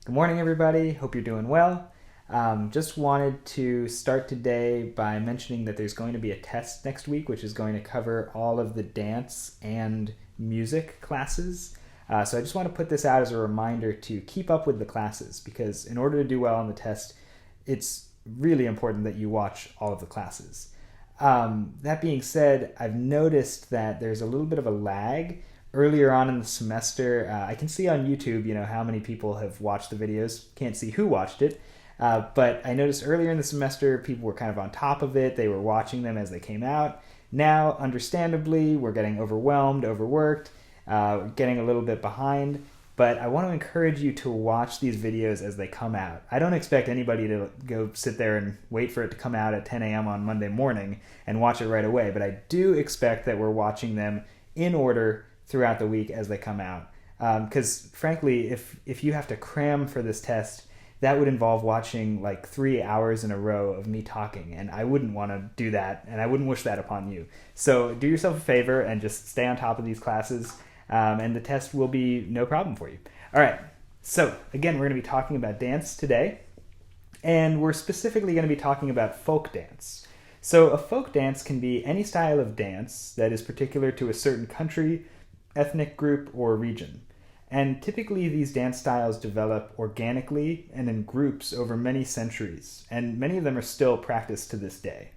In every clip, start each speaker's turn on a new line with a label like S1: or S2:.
S1: Good morning, everybody. Hope you're doing well. Just wanted to start today by mentioning that there's going to be a test next week, which is going to cover all of the dance and music classes. So I just want to put this out as a reminder to keep up with the classes, because in order to do well on the test, it's really important that you watch all of the classes. That being said, I've noticed that there's a little bit of a lag earlier on in the semester. I can see on YouTube, how many people have watched the videos. Can't see who watched it, but I noticed earlier in the semester people were kind of on top of it. They were watching them as they came out. Now, understandably, we're getting overwhelmed, overworked, getting a little bit behind. But I want to encourage you to watch these videos as they come out. I don't expect anybody to go sit there and wait for it to come out at 10 a.m. on Monday morning and watch it right away. But I do expect that we're watching them in order throughout the week as they come out. Because frankly, if you have to cram for this test, that would involve watching like 3 hours in a row of me talking, and I wouldn't want to do that, and I wouldn't wish that upon you. So do yourself a favor and just stay on top of these classes, and the test will be no problem for you. All right, so again, we're going to be talking about dance today, and we're specifically going to be talking about folk dance. So a folk dance can be any style of dance that is particular to a certain country, ethnic group, or region. And typically these dance styles develop organically and in groups over many centuries, and many of them are still practiced to this day.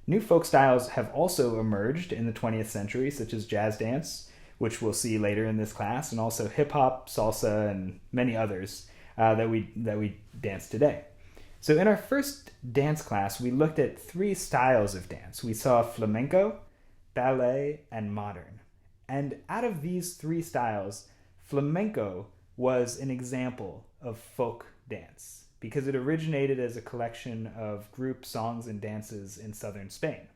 S1: New folk styles have also emerged in the 20th century, such as jazz dance, which we'll see later in this class, and also hip-hop, salsa, and many others that we dance today. So in our first dance class, we looked at 3 styles of dance. We saw flamenco, ballet, and modern. And out of these 3 styles, flamenco was an example of folk dance because it originated as a collection of group songs and dances in southern Spain.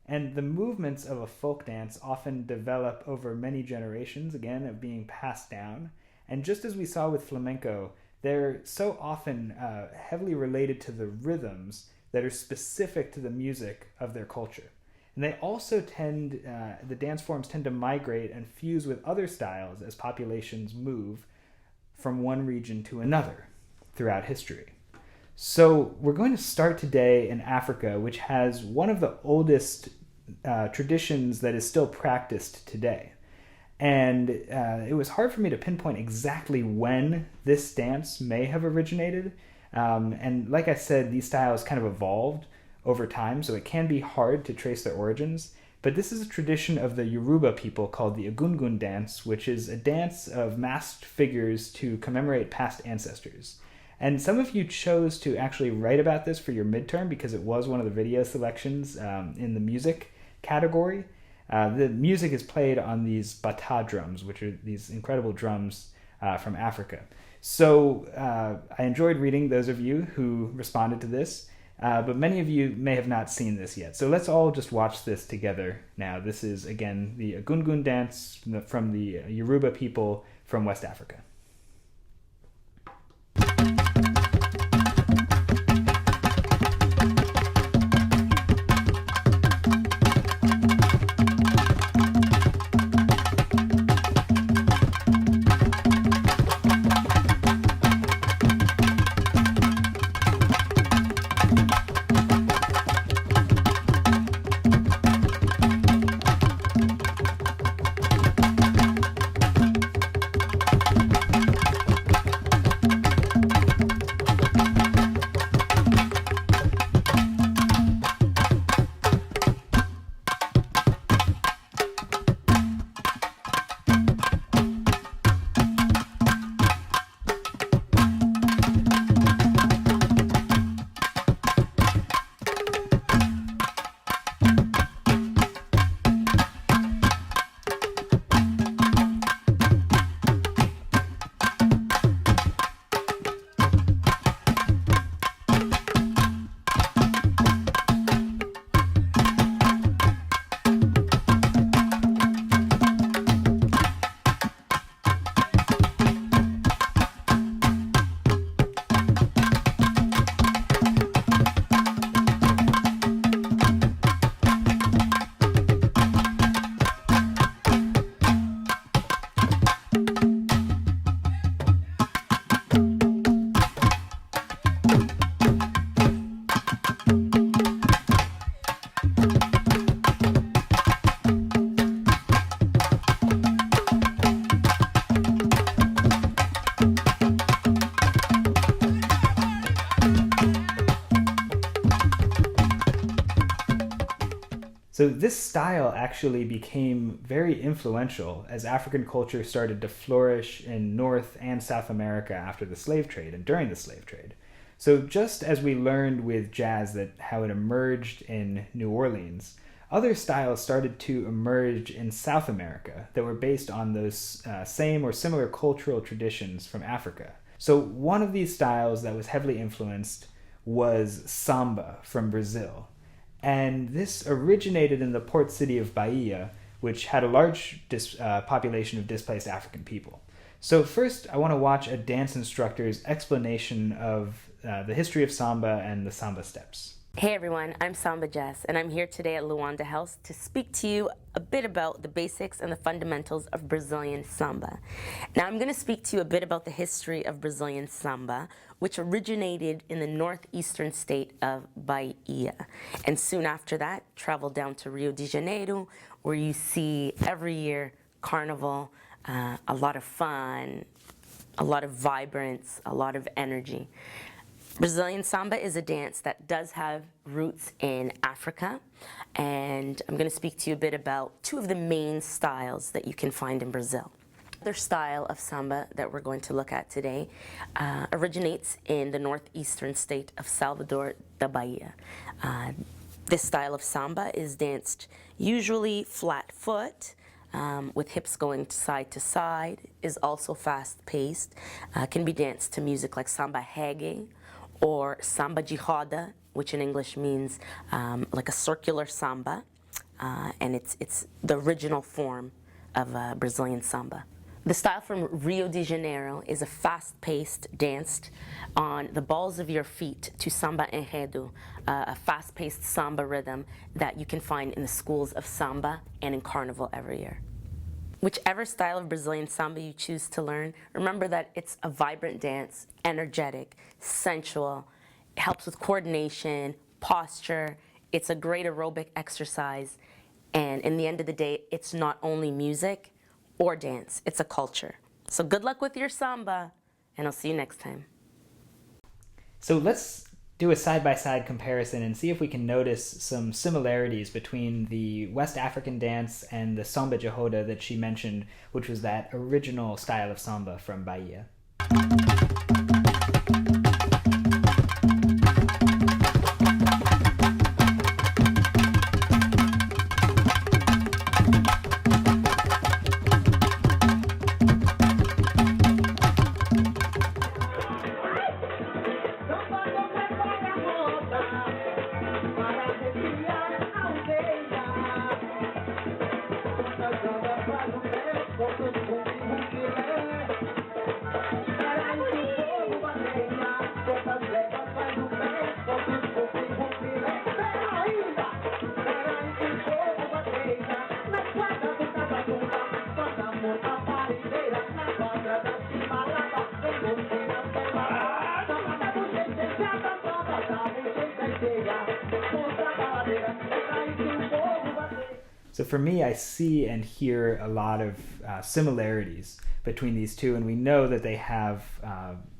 S1: And the movements of a folk dance often develop over many generations, again, of being passed down. And just as we saw with flamenco, they're so often heavily related to the rhythms that are specific to the music of their culture. And they also the dance forms tend to migrate and fuse with other styles as populations move from one region to another throughout history. So we're going to start today in Africa, which has one of the oldest traditions that is still practiced today. And it was hard for me to pinpoint exactly when this dance may have originated. And like I said, these styles kind of evolved over time, so it can be hard to trace their origins. But this is a tradition of the Yoruba people called the Egungun dance, which is a dance of masked figures to commemorate past ancestors. And some of you chose to actually write about this for your midterm because it was one of the video selections in the music category. The music is played on these bata drums, which are these incredible drums from Africa. So I enjoyed reading those of you who responded to this. But many of you may have not seen this yet. So let's all just watch this together now. This is, again, the Egungun dance from the Yoruba people from West Africa. So this style actually became very influential as African culture started to flourish in North and South America after the slave trade and during the slave trade. So just as we learned with jazz that how it emerged in New Orleans, other styles started to emerge in South America that were based on those same or similar cultural traditions from Africa. So one of these styles that was heavily influenced was samba from Brazil. And this originated in the port city of Bahia, which had a large population of displaced African people. So first, I want to watch a dance instructor's explanation of the history of samba and the samba steps.
S2: Hey everyone, I'm Samba Jess, and I'm here today at Luanda House to speak to you a bit about the basics and the fundamentals of Brazilian samba. Now I'm going to speak to you a bit about the history of Brazilian samba, which originated in the northeastern state of Bahia, and soon after that traveled down to Rio de Janeiro, where you see every year carnival, a lot of fun, a lot of vibrance, a lot of energy. Brazilian samba is a dance that does have roots in Africa, and I'm going to speak to you a bit about two of the main styles that you can find in Brazil. Another style of samba that we're going to look at today originates in the northeastern state of Salvador da Bahia. This style of samba is danced usually flat foot, with hips going side to side, is also fast-paced, can be danced to music like samba reggae, or samba de roda, which in English means like a circular samba, and it's the original form of Brazilian samba. The style from Rio de Janeiro is a fast-paced danced on the balls of your feet to samba enredo, a fast-paced samba rhythm that you can find in the schools of samba and in carnival every year. Whichever style of Brazilian samba you choose to learn, remember that it's a vibrant dance, energetic, sensual, it helps with coordination, posture, it's a great aerobic exercise, and in the end of the day, it's not only music or dance, it's a culture. So good luck with your samba, and I'll see you next time.
S1: So let's do a side-by-side comparison and see if we can notice some similarities between the West African dance and the samba de roda that she mentioned, which was that original style of samba from Bahia. So for me, I see and hear a lot of similarities between these two, and we know that they have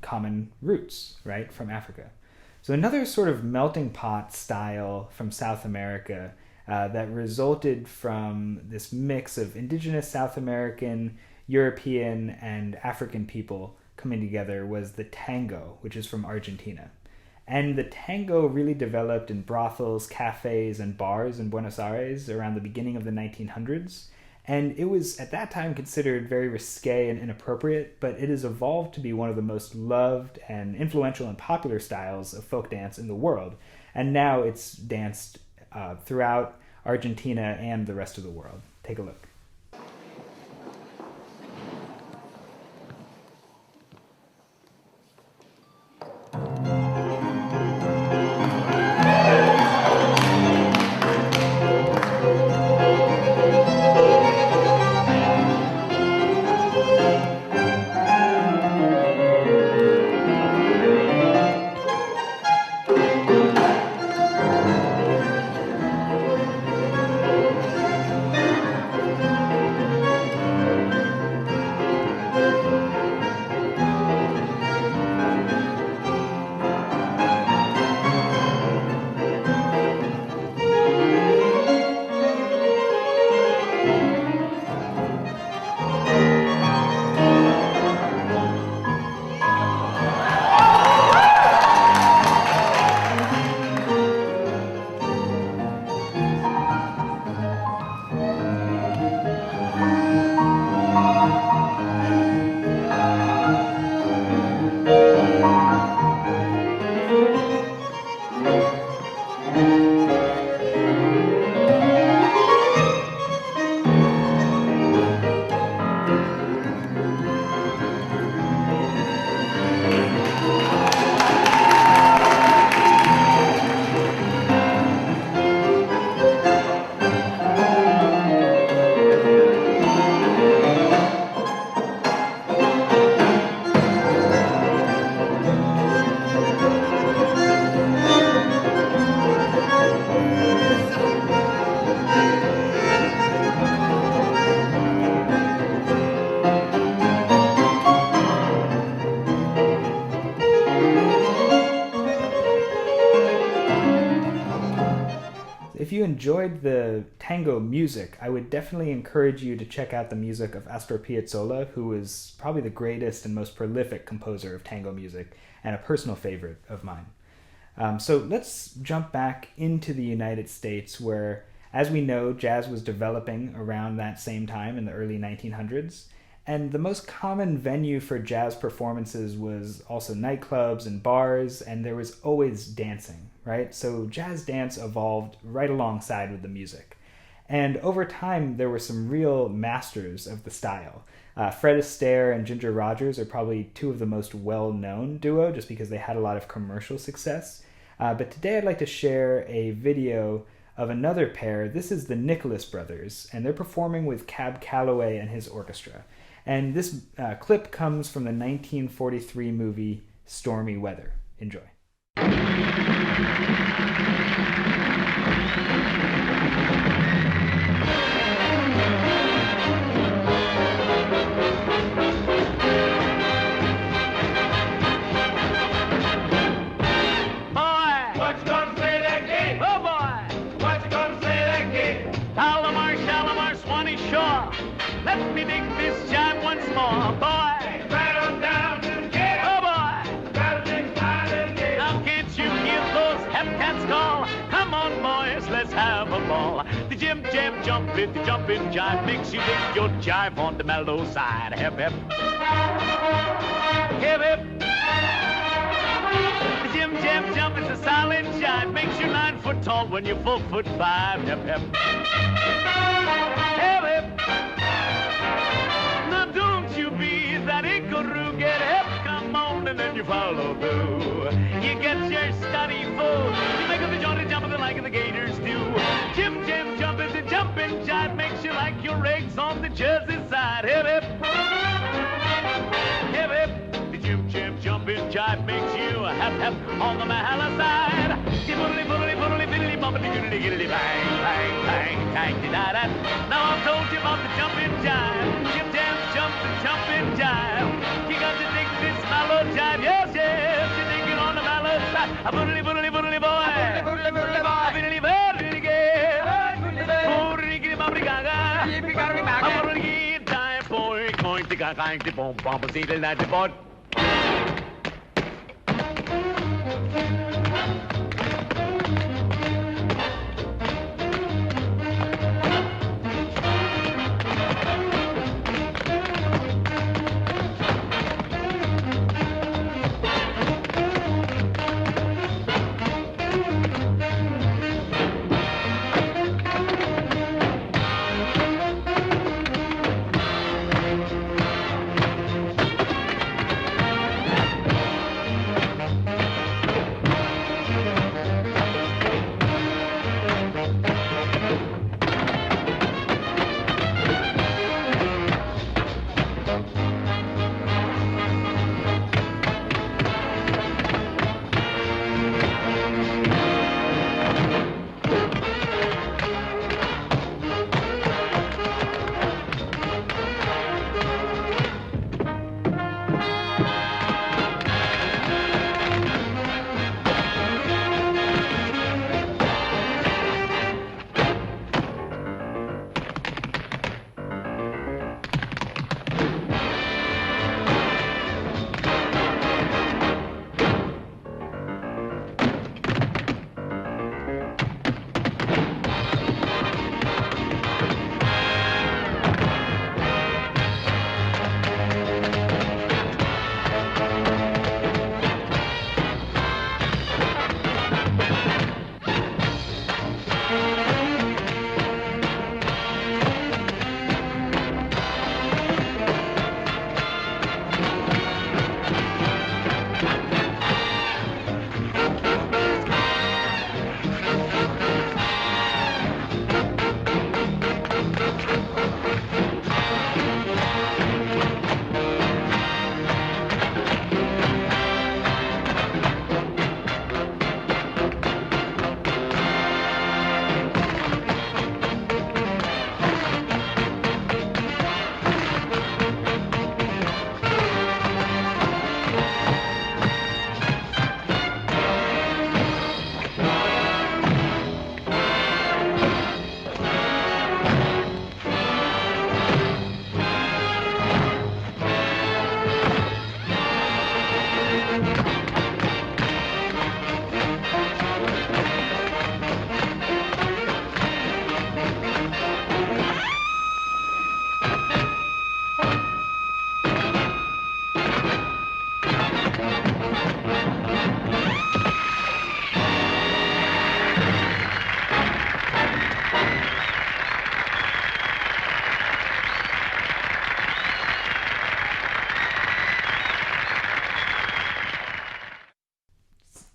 S1: common roots, right, from Africa. So another sort of melting pot style from South America that resulted from this mix of indigenous South American, European, and African people coming together was the tango, which is from Argentina. And the tango really developed in brothels, cafes, and bars in Buenos Aires around the beginning of the 1900s. And it was at that time considered very risque and inappropriate, but it has evolved to be one of the most loved and influential and popular styles of folk dance in the world. And now it's danced throughout Argentina and the rest of the world. Take a look. you enjoyed the tango music, I would definitely encourage you to check out the music of Astor Piazzolla, who is probably the greatest and most prolific composer of tango music and a personal favorite of mine. So let's jump back into the United States where, as we know, jazz was developing around that same time in the early 1900s. And the most common venue for jazz performances was also nightclubs and bars, and there was always dancing, right? So jazz dance evolved right alongside with the music. And over time, there were some real masters of the style. Fred Astaire and Ginger Rogers are probably two of the most well-known duo just because they had a lot of commercial success. But today I'd like to share a video of another pair. This is the Nicholas Brothers, and they're performing with Cab Calloway and his orchestra. And this clip comes from the 1943 movie Stormy Weather. Enjoy.
S3: Let me dig this jive once more, boy. Right on down to the gate. Oh, boy. Gotta take time to get. Now can't you hear those hep cats call? Come on, boys, let's have a ball. The jim jam jump it, the jumping jive makes you dig your jive on the mellow side. Hep hep. Hip hip. The jim jam jump is a silent jive, makes you 9 foot tall when you're 4'5". Hep hep. Hip hip. That inkaroo, get hip, come on, and then you follow through. You get your study full, you make up the joint and jump the like the gators do. Jim Jam jump is a jumping jive, makes you like your eggs on the Jersey side. Hip hip, hip hip. The Jim Jam jumping jive makes you hep hep on the Mahala side. Boodly boodly boodly biddly bumpity goodly giddly bang bang bang bang da da. Now I've told you about the jumping jive. Jim Jam jump the jumping jive. You got to dig this mellow jive. Yes, yes, you dig it on the mellow side. A boodly boodly boodly boy. Boodly boodly boy. Biddly biddly gay. Boodly giddly bumpity gaga. A boodly jive boy. Going to gaga going to bomb bomb a seedle night boy.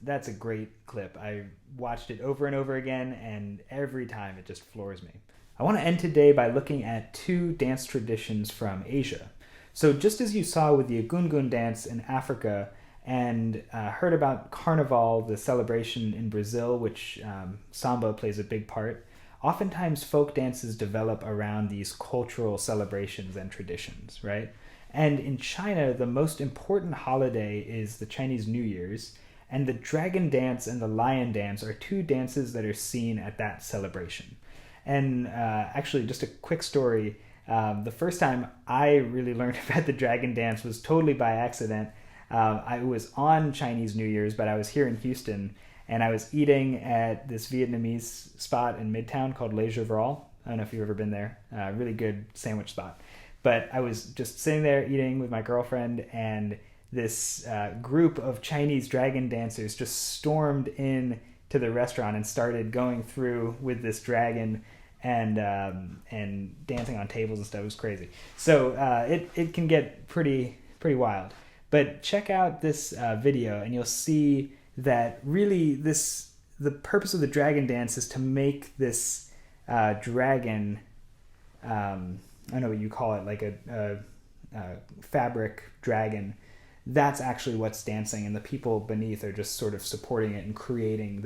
S1: That's a great clip. I watched it over and over again, and every time it just floors me. I want to end today by looking at two dance traditions from Asia. So just as you saw with the Egungun dance in Africa, and heard about Carnival, the celebration in Brazil, which samba plays a big part, oftentimes folk dances develop around these cultural celebrations and traditions, right? And in China, the most important holiday is the Chinese New Year's, and the dragon dance and the lion dance are two dances that are seen at that celebration. And actually, just a quick story, the first time I really learned about the dragon dance was totally by accident. I was on Chinese New Year's, but I was here in Houston, and I was eating at this Vietnamese spot in Midtown called Le Jevral. I don't know if you've ever been there. Really good sandwich spot. But I was just sitting there eating with my girlfriend, and this group of Chinese dragon dancers just stormed in to the restaurant and started going through with this dragon and dancing on tables and stuff. It was crazy. So it can get pretty wild. But check out this video, and you'll see that really the purpose of the dragon dance is to make this dragon, I don't know what you call it, like a fabric dragon. That's actually what's dancing, and the people beneath are just sort of supporting it and creating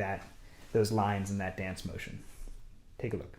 S1: those lines in that dance motion. Take a look.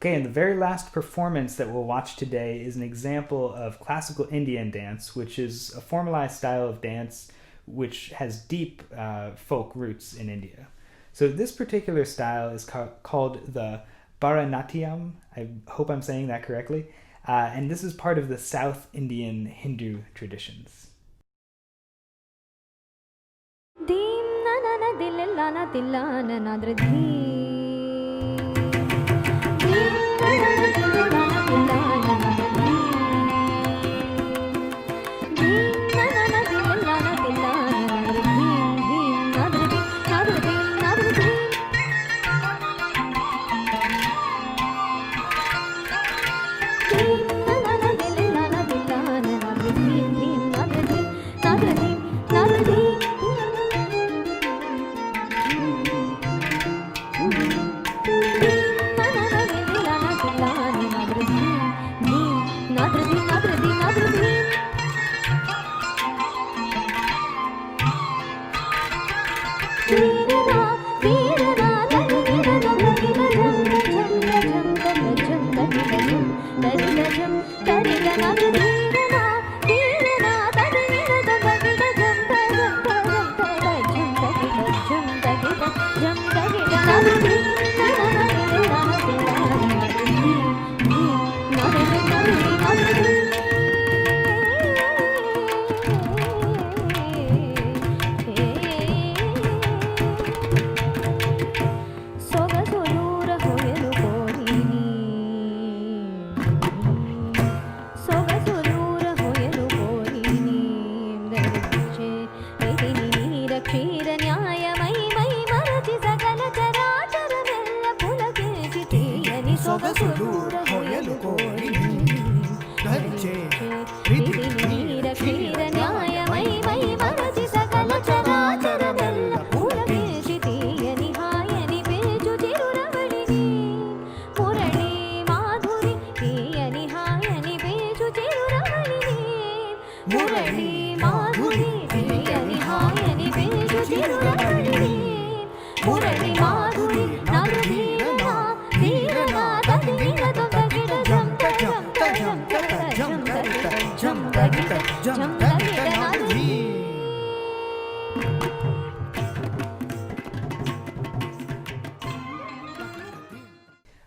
S1: 'Kay, and the very last performance that we'll watch today is an example of classical Indian dance, which is a formalized style of dance which has deep folk roots in India. So this particular style is called the Bharatanatyam. I hope I'm saying that correctly. And this is part of the South Indian Hindu traditions.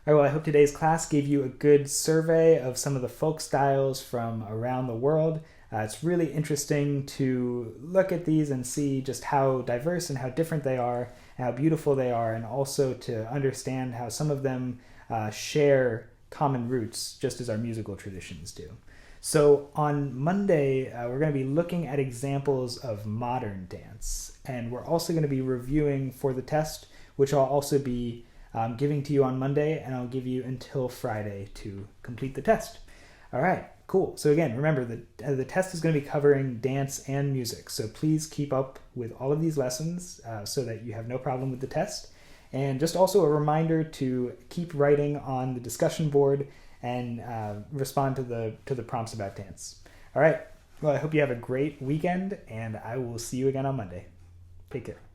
S1: All right, well, I hope today's class gave you a good survey of some of the folk styles from around the world. It's really interesting to look at these and see just how diverse and how different they are, and how beautiful they are, and also to understand how some of them share common roots, just as our musical traditions do. So on Monday, we're going to be looking at examples of modern dance, and we're also going to be reviewing for the test, which I'll also be giving to you on Monday, and I'll give you until Friday to complete the test. All right, cool. So again, remember the test is going to be covering dance and music, so please keep up with all of these lessons so that you have no problem with the test. And just also a reminder to keep writing on the discussion board and respond to the prompts about dance. All right, well, I hope you have a great weekend, and I will see you again on Monday. Take care.